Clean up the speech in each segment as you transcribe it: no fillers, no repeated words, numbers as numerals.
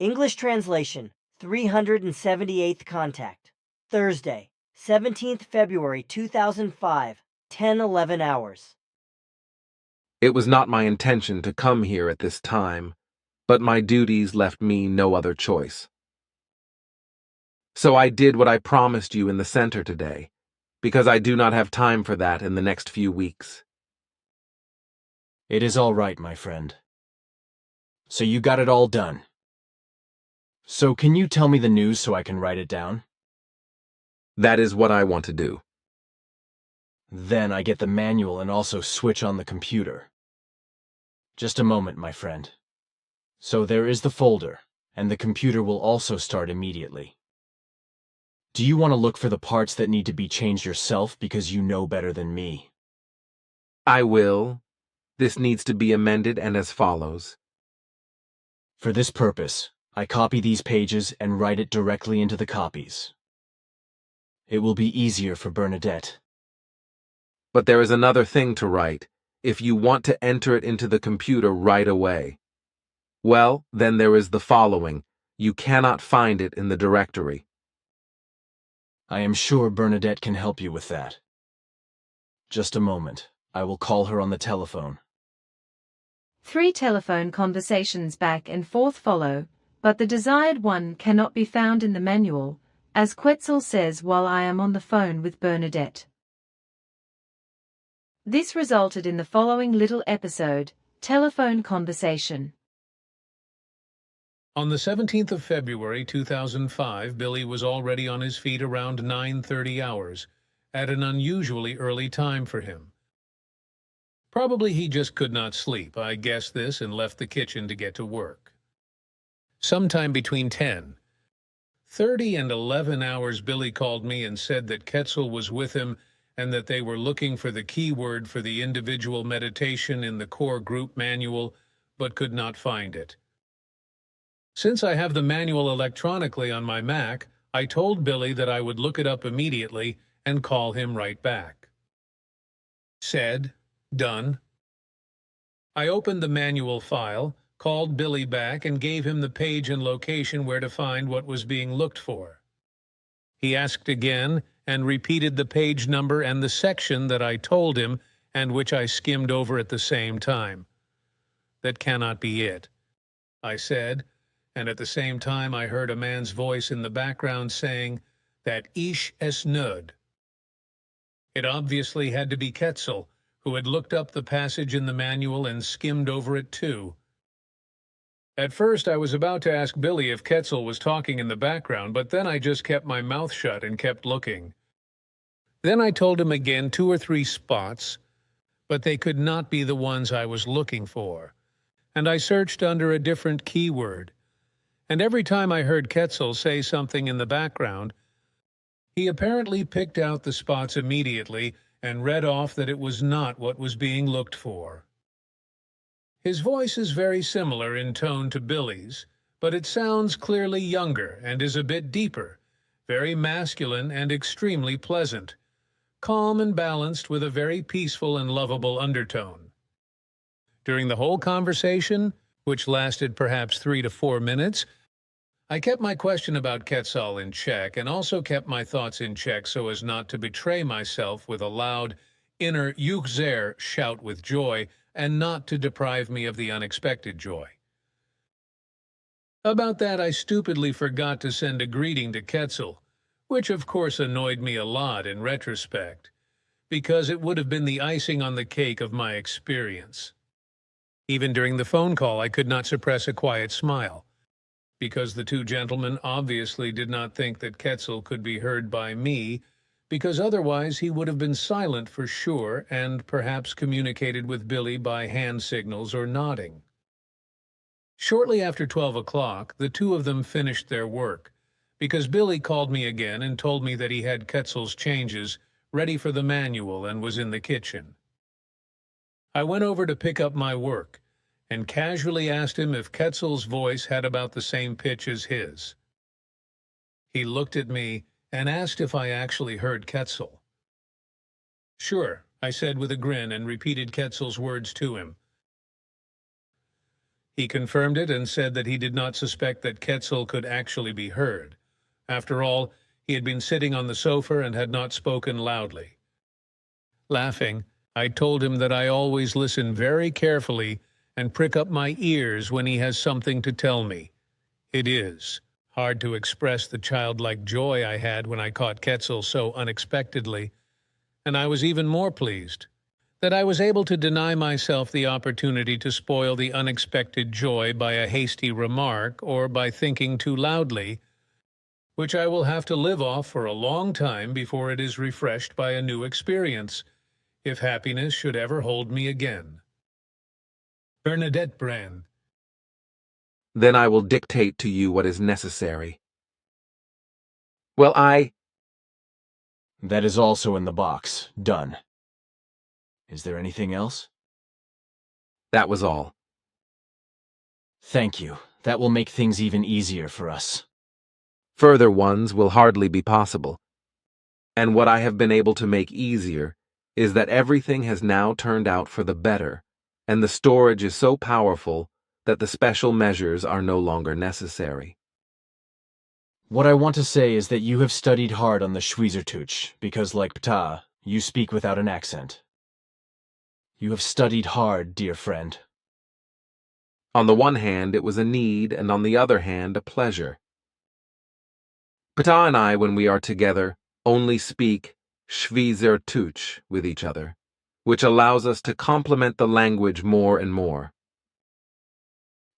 English translation, 378th contact. Thursday, 17th February 2005, 10:11 hours. It was not my intention to come here at this time, but my duties left me no other choice. So I did what I promised you in the center today, because I do not have time for that in the next few weeks. It is all right, my friend. So you got it all done. So can you tell me the news so I can write it down? That is what I want to do. Then I get the manual and also switch on the computer. Just a moment, my friend. So there is the folder, and the computer will also start immediately. Do you want to look for the parts that need to be changed yourself because you know better than me? I will. This needs to be amended and as follows. For this purpose, I copy these pages and write it directly into the copies. It will be easier for Bernadette. But there is another thing to write, if you want to enter it into the computer right away. Well, then there is the following. You cannot find it in the directory. I am sure Bernadette can help you with that. Just a moment. I will call her on the telephone. 3 telephone conversations back and forth follow, but the desired one cannot be found in the manual, as Quetzal says while I am on the phone with Bernadette. This resulted in the following little episode, Telephone Conversation. On the 17th of February 2005, Billy was already on his feet around 9:30 hours, at an unusually early time for him. Probably he just could not sleep. I guessed this and left the kitchen to get to work. Sometime between 10:30 and 11 hours, Billy called me and said that Quetzal was with him and that they were looking for the keyword for the individual meditation in the core group manual, but could not find it. Since I have the manual electronically on my Mac, I told Billy that I would look it up immediately and call him right back. Said, done. I opened the manual file, called Billy back, and gave him the page and location where to find what was being looked for. He asked again and repeated the page number and the section that I told him and which I skimmed over at the same time. That cannot be it, I said, and at the same time I heard a man's voice in the background saying, that ish es nud. It obviously had to be Quetzal, who had looked up the passage in the manual and skimmed over it too. At first I was about to ask Billy if Quetzal was talking in the background, but then I just kept my mouth shut and kept looking. Then I told him again 2 or 3 spots, but they could not be the ones I was looking for, and I searched under a different keyword. And every time I heard Quetzal say something in the background, he apparently picked out the spots immediately and read off that it was not what was being looked for. His voice is very similar in tone to Billy's, but it sounds clearly younger and is a bit deeper, very masculine and extremely pleasant, calm and balanced with a very peaceful and lovable undertone. During the whole conversation, which lasted perhaps 3 to 4 minutes, I kept my question about Quetzal in check and also kept my thoughts in check so as not to betray myself with a loud inner yuchzer shout with joy and not to deprive me of the unexpected joy. About that, I stupidly forgot to send a greeting to Quetzal, which of course annoyed me a lot in retrospect, because it would have been the icing on the cake of my experience. Even during the phone call, I could not suppress a quiet smile, because the 2 gentlemen obviously did not think that Quetzal could be heard by me, because otherwise he would have been silent for sure and perhaps communicated with Billy by hand signals or nodding. Shortly after 12 o'clock, the 2 of them finished their work, because Billy called me again and told me that he had Quetzal's changes ready for the manual and was in the kitchen. I went over to pick up my work and casually asked him if Quetzal's voice had about the same pitch as his. He looked at me and asked if I actually heard Quetzal. Sure, I said with a grin and repeated Quetzal's words to him. He confirmed it and said that he did not suspect that Quetzal could actually be heard. After all, he had been sitting on the sofa and had not spoken loudly. Laughing, I told him that I always listen very carefully and prick up my ears when he has something to tell me. It is hard to express the childlike joy I had when I caught Quetzal so unexpectedly, and I was even more pleased that I was able to deny myself the opportunity to spoil the unexpected joy by a hasty remark or by thinking too loudly, which I will have to live off for a long time before it is refreshed by a new experience, if happiness should ever hold me again. Bernadette Brand. Then I will dictate to you what is necessary. Well, That is also in the box. Done. Is there anything else? That was all. Thank you. That will make things even easier for us. Further ones will hardly be possible. And what I have been able to make easier is that everything has now turned out for the better, and the storage is so powerful that the special measures are no longer necessary. What I want to say is that you have studied hard on the Schweizerdeutsch, because like Ptah, you speak without an accent. You have studied hard, dear friend. On the one hand, it was a need, and on the other hand, a pleasure. Ptah and I, when we are together, only speak Schweizerdeutsch with each other, which allows us to complement the language more and more.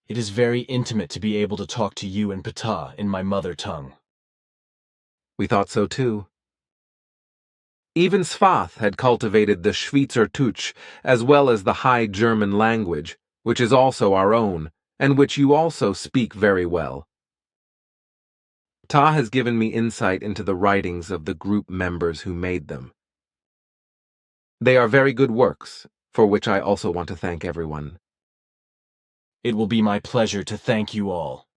It is very intimate to be able to talk to you and Ptah in my mother tongue. We thought so too. Even Sfath had cultivated the Schweizerdeutsch as well as the High German language, which is also our own, and which you also speak very well. Ptah has given me insight into the writings of the group members who made them. They are very good works, for which I also want to thank everyone. It will be my pleasure to thank you all.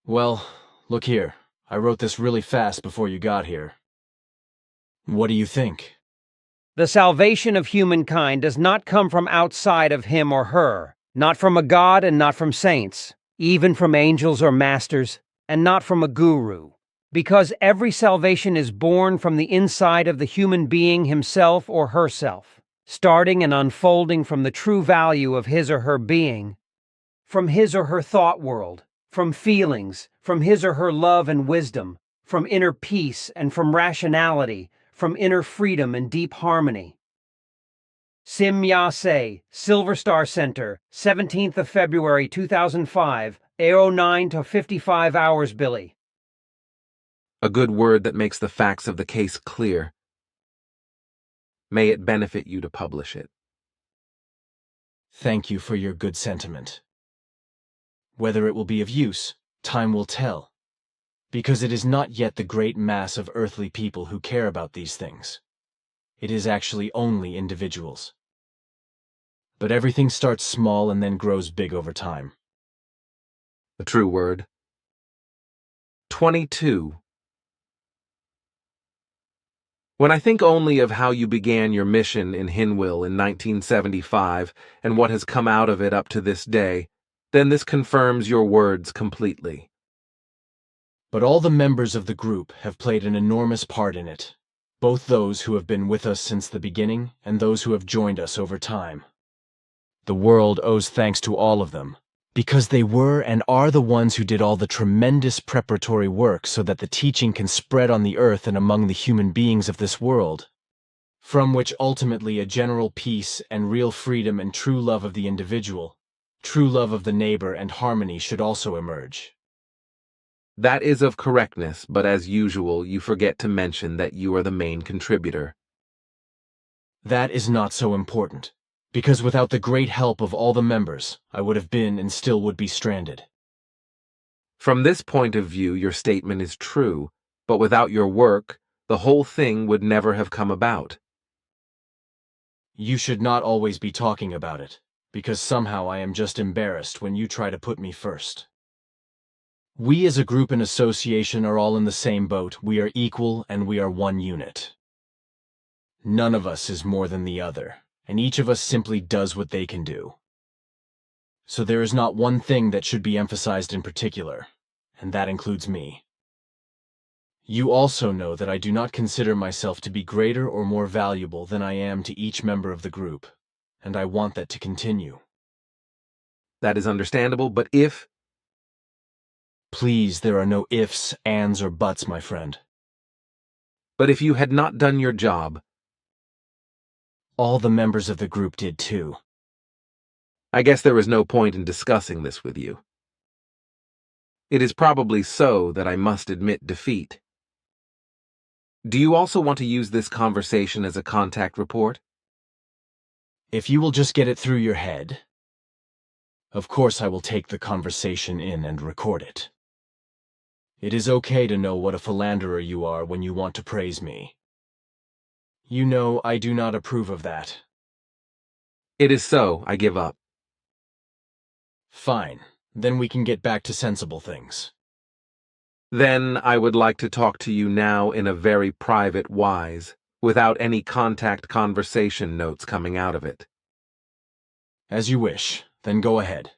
Well, look here. I wrote this really fast before you got here. What do you think? The salvation of humankind does not come from outside of him or her, not from a god and not from saints, even from angels or masters, and not from a guru, because every salvation is born from the inside of the human being himself or herself, starting and unfolding from the true value of his or her being, from his or her thought world, from feelings, from his or her love and wisdom, from inner peace and from rationality, from inner freedom and deep harmony. Sim Ya-se, Silver Star Center, 17th of February 2005, 09 to 55 hours, Billy. A good word that makes the facts of the case clear. May it benefit you to publish it. Thank you for your good sentiment. Whether it will be of use, time will tell, because it is not yet the great mass of earthly people who care about these things. It is actually only individuals. But everything starts small and then grows big over time. A true word. 22. When I think only of how you began your mission in Hinwil in 1975 and what has come out of it up to this day, then this confirms your words completely. But all the members of the group have played an enormous part in it, both those who have been with us since the beginning and those who have joined us over time. The world owes thanks to all of them, because they were and are the ones who did all the tremendous preparatory work so that the teaching can spread on the earth and among the human beings of this world, from which ultimately a general peace and real freedom and true love of the individual, true love of the neighbor and harmony should also emerge. That is of correctness, but as usual, you forget to mention that you are the main contributor. That is not so important, because without the great help of all the members, I would have been and still would be stranded. From this point of view, your statement is true, but without your work, the whole thing would never have come about. You should not always be talking about it, because somehow I am just embarrassed when you try to put me first. We as a group and association are all in the same boat. We are equal and we are one unit. None of us is more than the other, and each of us simply does what they can do. So there is not one thing that should be emphasized in particular, and that includes me. You also know that I do not consider myself to be greater or more valuable than I am to each member of the group, and I want that to continue. That is understandable, but if... Please, there are no ifs, ands, or buts, my friend. But if you had not done your job... All the members of the group did too. I guess there is no point in discussing this with you. It is probably so that I must admit defeat. Do you also want to use this conversation as a contact report? If you will just get it through your head, of course I will take the conversation in and record it. It is okay to know what a philanderer you are when you want to praise me. You know I do not approve of that. It is so, I give up. Fine, then we can get back to sensible things. Then I would like to talk to you now in a very private wise, without any contact conversation notes coming out of it. As you wish, then go ahead.